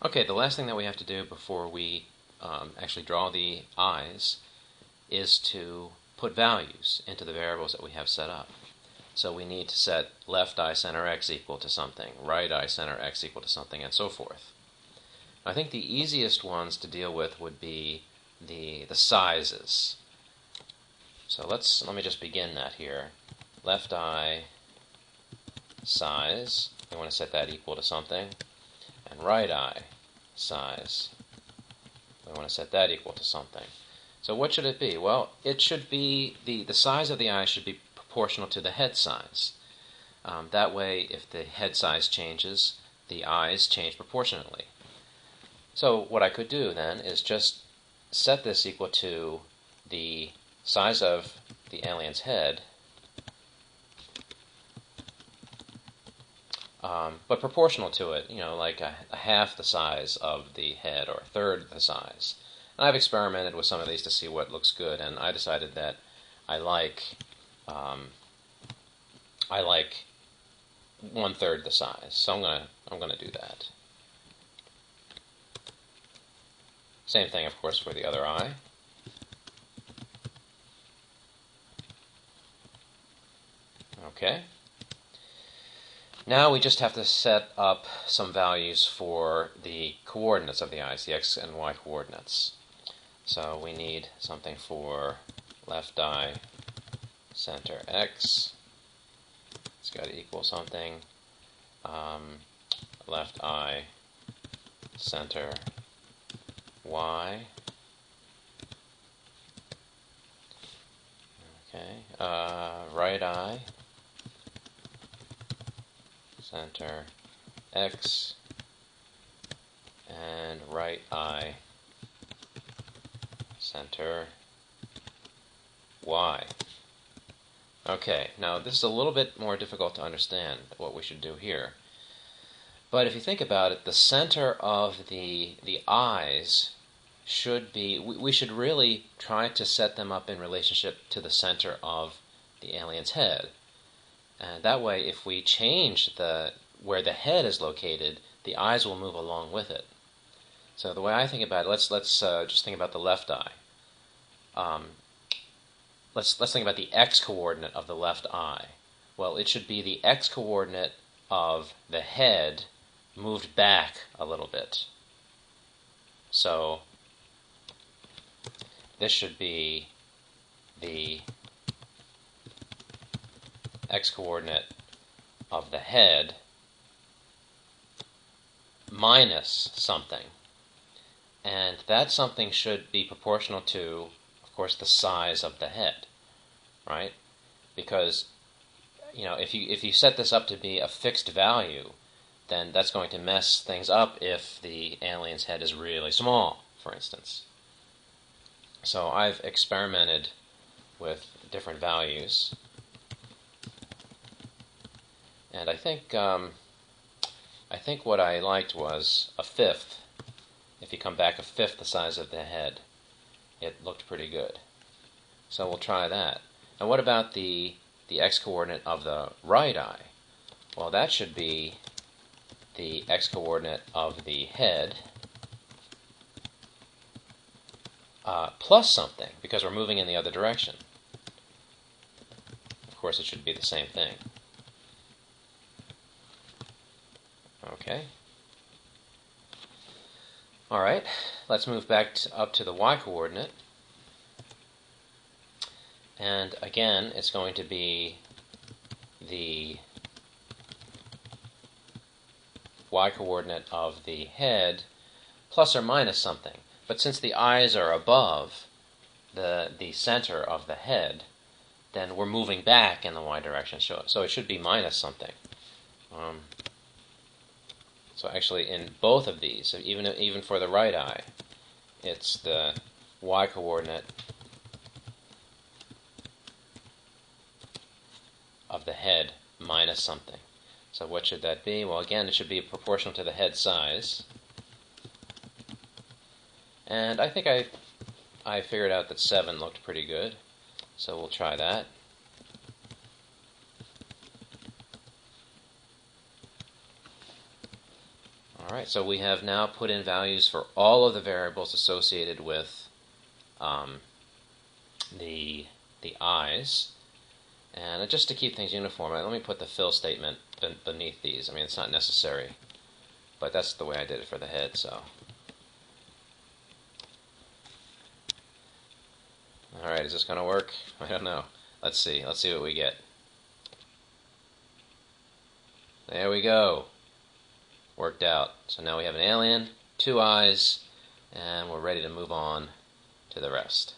Okay, the last thing that we have to do before we actually draw the eyes is to put values into the variables that we have set up. So we need to set left eye center x equal to something, right eye center x equal to something, and so forth. I think the easiest ones to deal with would be the sizes. So let me just begin that here. Left eye size, we want to set that equal to something, and right eye size, we want to set that equal to something. So what should it be? Well, it should be, the size of the eye should be proportional to the head size. That way, if the head size changes, the eyes change proportionately. So what I could do then is just set this equal to the size of the alien's head, but proportional to it, like a half the size of the head or a third the size. And I've experimented with some of these to see what looks good, and I decided that I like 1/3 the size. So I'm gonna do that. Same thing, of course, for the other eye. Okay. Now we just have to set up some values for the coordinates of the eyes, the x and y coordinates. So we need something for left eye center x. It's got to equal something. Left eye center y. Okay. Right eye center x, and right eye center y. Okay, now this is a little bit more difficult to understand what we should do here. But if you think about it, the center of the eyes should be, we should really try to set them up in relationship to the center of the alien's head. And that way, if we change where the head is located, the eyes will move along with it. So the way I think about it, let's just think about the left eye. Let's think about the x-coordinate of the left eye. Well, it should be the x-coordinate of the head moved back a little bit. So this should be the x-coordinate of the head minus something. And that something should be proportional to, of course, the size of the head, right? Because, if you set this up to be a fixed value, then that's going to mess things up if the alien's head is really small, for instance. So I've experimented with different values, and I think what I liked was a fifth. If you come back a fifth the size of the head, it looked pretty good. So we'll try that. And what about the x-coordinate of the right eye? Well, that should be the x-coordinate of the head plus something, because we're moving in the other direction. Of course, it should be the same thing. Okay. All right, let's move back up to the y-coordinate. And again, it's going to be the y-coordinate of the head plus or minus something. But since the eyes are above the center of the head, then we're moving back in the y direction. So it should be minus something. So actually, in both of these, even for the right eye, it's the y-coordinate of the head minus something. So what should that be? Well, again, it should be proportional to the head size. And I think I figured out that 7 looked pretty good. So we'll try that. Alright, so we have now put in values for all of the variables associated with the eyes. And just to keep things uniform, let me put the fill statement beneath these. I mean, it's not necessary, but that's the way I did it for the head, so. Alright, is this going to work? I don't know. Let's see. Let's see what we get. There we go. Worked out. So now we have an alien, 2 eyes, and we're ready to move on to the rest.